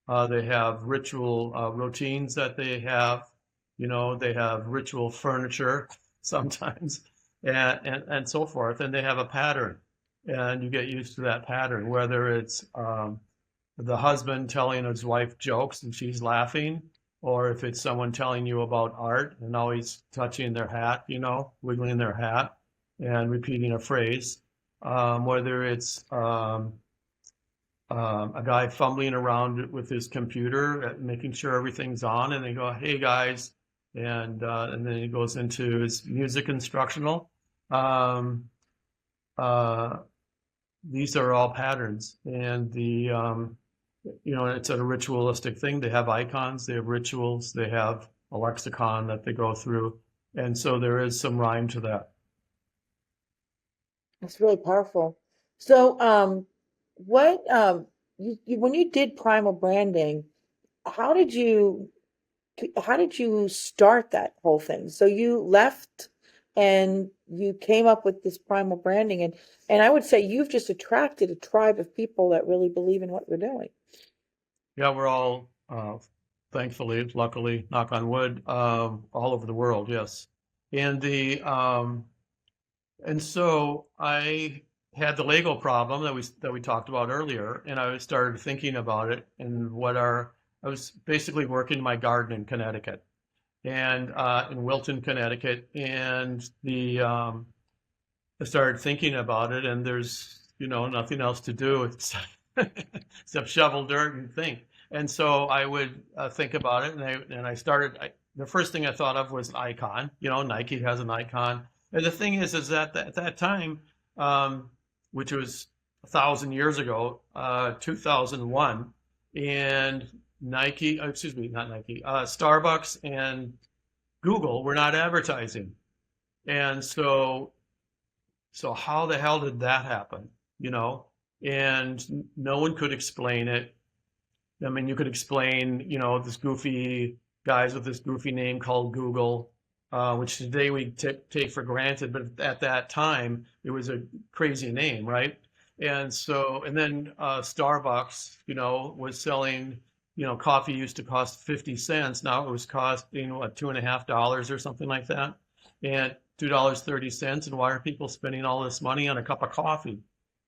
They have ritual routines that they have. They have ritual furniture sometimes, and so forth. And they have a pattern, and you get used to that pattern, whether it's the husband telling his wife jokes and she's laughing, or if it's someone telling you about art and always touching their hat, wiggling their hat and repeating a phrase, whether it's a guy fumbling around with his computer, making sure everything's on, and they go, "Hey guys," and then he goes into his music instructional. Um, uh, these are all patterns, and it's a ritualistic thing. They have icons, they have rituals, they have a lexicon that they go through, and so there is some rhyme to that. That's really powerful. So, what when you did primal branding, how did you how did you start that whole thing? So you left and you came up with this primal branding, and I would say you've just attracted a tribe of people that really believe in what you're doing. Yeah, we're all, thankfully, luckily, knock on wood, all over the world, yes. And so I had the Lego problem that we talked about earlier, and I started thinking about it and I was basically working in my garden in Connecticut and in Wilton, Connecticut, and I started thinking about it, and there's nothing else to do except shovel dirt and think. And so I would think about it, and I started. The first thing I thought of was an icon. Nike has an icon, and the thing is that at that time, um, which was 1,000 years ago, 2001, and Nike, excuse me, not Nike, Starbucks and Google were not advertising, and so how the hell did that happen? You know, and no one could explain it. I mean, you could explain, this goofy guys with this goofy name called Google, which today we take for granted, but at that time it was a crazy name, right? And so, and then Starbucks, was selling, coffee used to cost 50 cents. Now it was costing, what, $2.50 or something like that. And $2.30. And why are people spending all this money on a cup of coffee?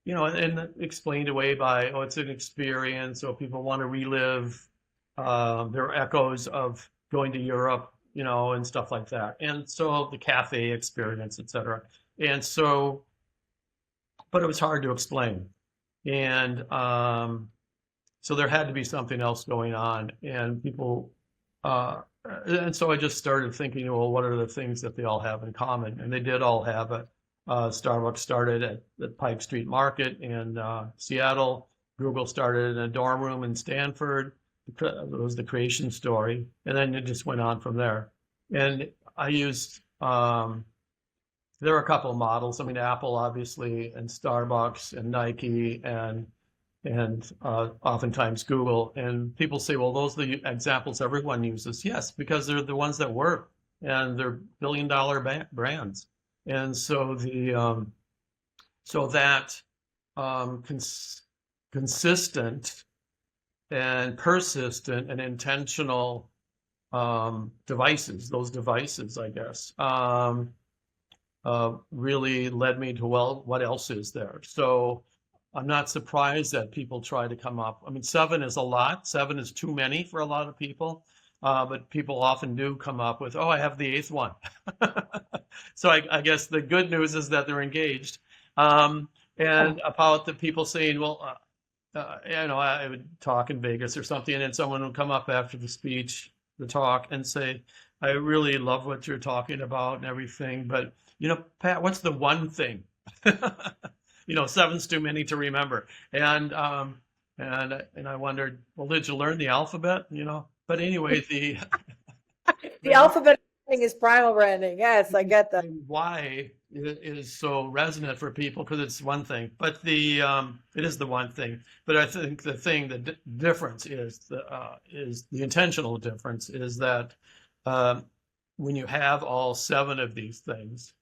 And explained away by, oh, it's an experience, or people want to relive their echoes of going to Europe, and stuff like that. And so the cafe experience, et cetera. And so, but it was hard to explain. And so there had to be something else going on. And and so I just started thinking, well, what are the things that they all have in common? And they did all have it. Starbucks started at the Pike Street Market in Seattle. Google started in a dorm room in Stanford. It was the creation story. And then it just went on from there. And I used, there are a couple of models. I mean, Apple, obviously, and Starbucks, and Nike, and oftentimes Google. And people say, well, those are the examples everyone uses. Yes, because they're the ones that work, and they're billion-dollar brands. And so consistent and persistent and intentional devices, those devices, I guess, really led me to, well, what else is there? So I'm not surprised that people try to come up. I mean, 7 is a lot. 7 is too many for a lot of people. But people often do come up with, oh, I have the 8th one. So I guess the good news is that they're engaged. And about the people saying, well, I would talk in Vegas or something, and someone would come up after the speech, the talk, and say, I really love what you're talking about and everything, but, Pat, what's the one thing? 7's too many to remember. And I wondered, well, did you learn the alphabet? But anyway, the alphabet thing is primal branding. Yes, I get that. Why it is so resonant for people, because it's one thing, but it is the one thing. But I think the difference is the intentional difference is that when you have all 7 of these things,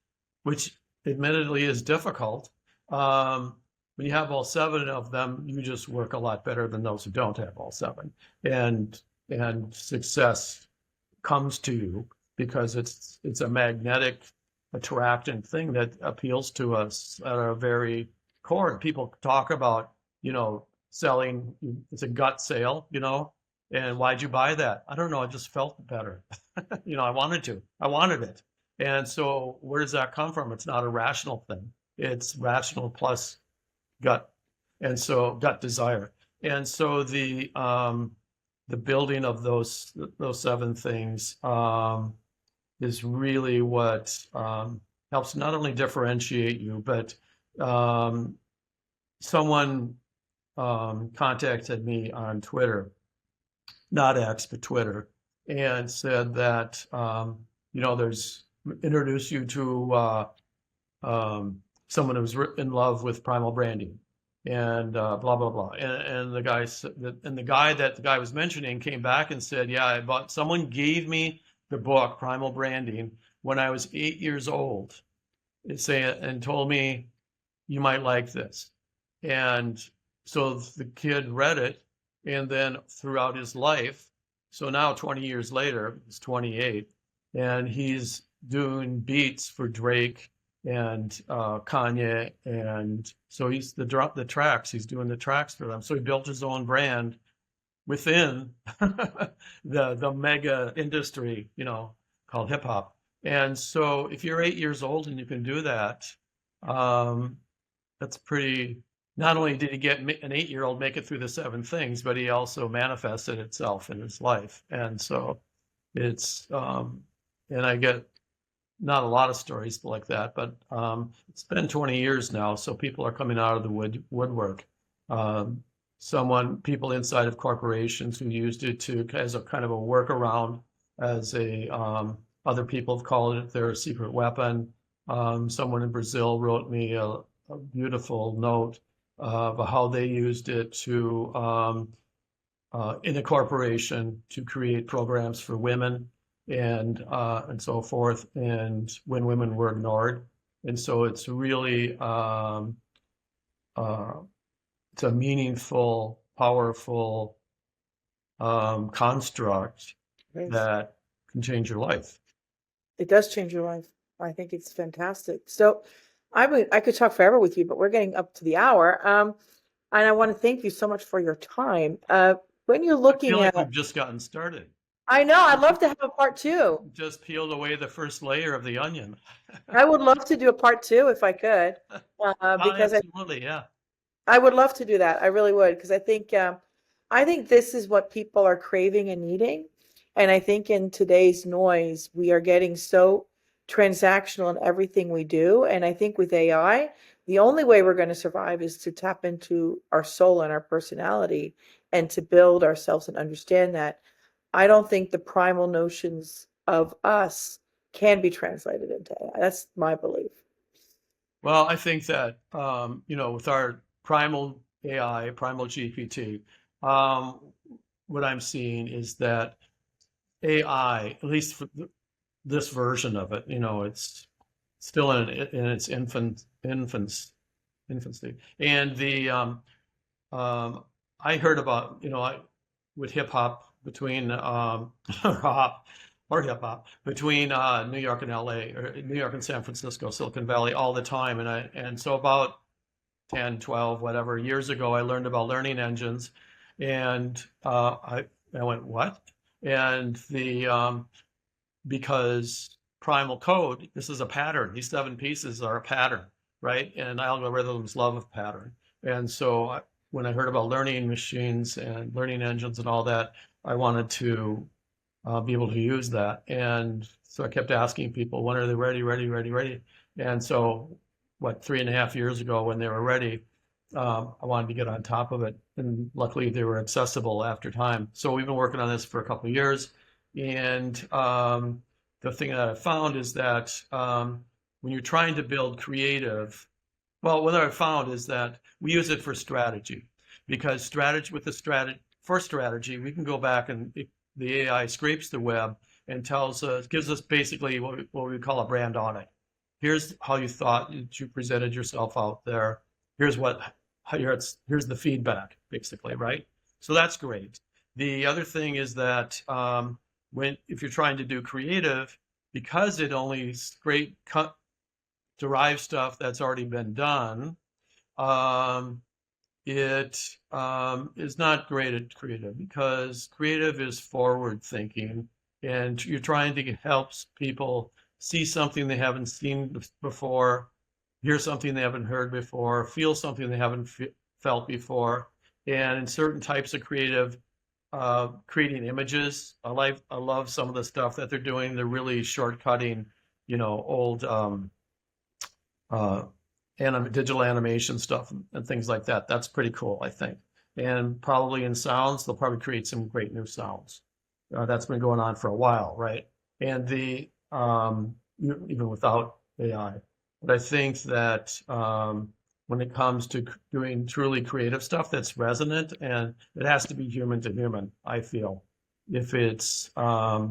which admittedly is difficult, when you have all 7 of them, you just work a lot better than those who don't have all 7. And success comes to you because it's a magnetic, attractant thing that appeals to us at our very core. People talk about, selling, it's a gut sale, and why'd you buy that? I don't know, I just felt better. I wanted it. And so where does that come from? It's not a rational thing. It's rational plus gut. And so gut desire. And so the building of those 7 things is really what helps not only differentiate you, but someone contacted me on Twitter, not X, but Twitter, and said that, there's introduce you to someone who's in love with primal branding, and blah blah blah. And the guy that the guy was mentioning came back and said, yeah, someone gave me the book Primal Branding when I was 8 years old, and told me you might like this. And so the kid read it, and then throughout his life, so now 20 years later, he's 28, and he's doing beats for Drake and Kanye, and so he's the tracks. He's doing the tracks for them. So he built his own brand within the mega industry, called hip hop. And so if you're 8 years old and you can do that, that's pretty. Not only did he get an 8-year-old make it through the 7 things, but he also manifested itself in his life. And so it's, and I get not a lot of stories like that, but it's been 20 years now, so people are coming out of the woodwork. People inside of corporations who used it as a kind of a workaround, as other people have called it their secret weapon. Someone in Brazil wrote me a beautiful note of how they used it to in a corporation to create programs for women and so forth, and when women were ignored. And so it's really it's a meaningful, powerful construct Yes. that can change your life. It does change your life. I think it's fantastic. So I could talk forever with you, but we're getting up to the hour. And I want to thank you so much for your time. When you're I feel looking like at, we've just gotten started. I know, I'd love to have a part 2. Just peeled away the first layer of the onion. I would love to do a part 2 if I could, because Absolutely, yeah. I would love to do that. I really would, because I think this is what people are craving and needing. And I think in today's noise, we are getting so transactional in everything we do. And I think with AI, the only way we're going to survive is to tap into our soul and our personality and to build ourselves and understand that. I don't think the primal notions of us can be translated into AI. That's my belief. Well, I think that with our primal AI, primal GPT, what I'm seeing is that AI, at least for this version of it, it's still in its infancy. And I heard about, with hip hop between hip hop between New York and LA, or New York and San Francisco, Silicon Valley, all the time. And so about 10, 12, whatever years ago, I learned about learning engines, and I went, what? And because Primal Code, this is a pattern. These 7 pieces are a pattern, right? And algorithms love a pattern. And so when I heard about learning machines and learning engines and all that, I wanted to be able to use that. And so I kept asking people, when are they ready? And so 3.5 years ago, when they were ready, I wanted to get on top of it. And luckily they were accessible after time. So we've been working on this for a couple of years. And the thing that I found is that when you're trying to build creative, well, what I found is that we use it for strategy, because for strategy, we can go back and the AI scrapes the web and gives us basically what we call a brand audit. Here's how you thought you presented yourself out there. Here's the feedback, basically, right? So that's great. The other thing is that if you're trying to do creative, because it only derives stuff that's already been done, it is not great at creative, because creative is forward thinking, and you're trying to help people see something they haven't seen before, hear something they haven't heard before, feel something they haven't felt before. And in certain types of creative, creating images, I love some of the stuff that they're doing. They're really shortcutting, old digital animation stuff and things like that. That's pretty cool, I think. And probably in sounds, they'll probably create some great new sounds. That's been going on for a while, right? And even without AI. But I think that when it comes to doing truly creative stuff that's resonant, and it has to be human to human, I feel. If it's, I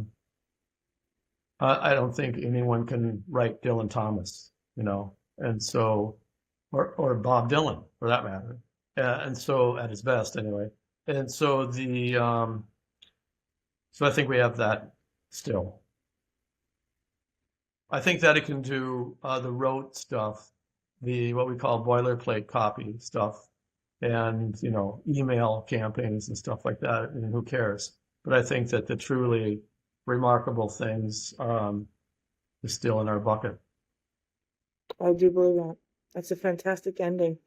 don't think anyone can write Dylan Thomas, and so, or Bob Dylan for that matter. And so at his best anyway. And so so I think we have that still. I think that it can do the rote stuff, what we call boilerplate copy stuff, and email campaigns and stuff like that. And who cares? But I think that the truly remarkable things is still in our bucket. I do believe that. That's a fantastic ending.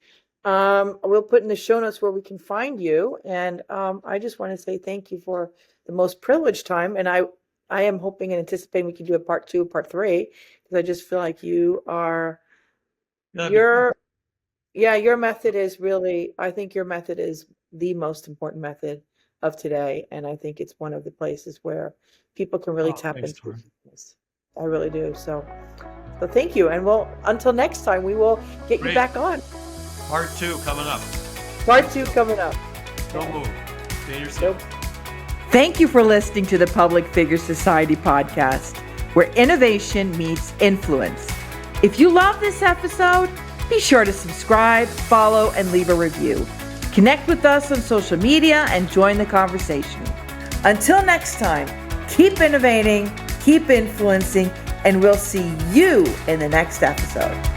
We'll put in the show notes where we can find you. And I just want to say thank you for the most privileged time. And I am hoping and anticipating we can do a part 2, part 3, because I just feel like you are, your method is really, I think your method is the most important method of today. And I think it's one of the places where people can really tap into this. I really do. So thank you. And until next time, we will get you back on. Part 2 coming up. Part 2 coming up. Don't move. Stay yourself. Nope. Thank you for listening to the Public Figure Society podcast, where innovation meets influence. If you love this episode, be sure to subscribe, follow, and leave a review. Connect with us on social media and join the conversation. Until next time, keep innovating, keep influencing, and we'll see you in the next episode.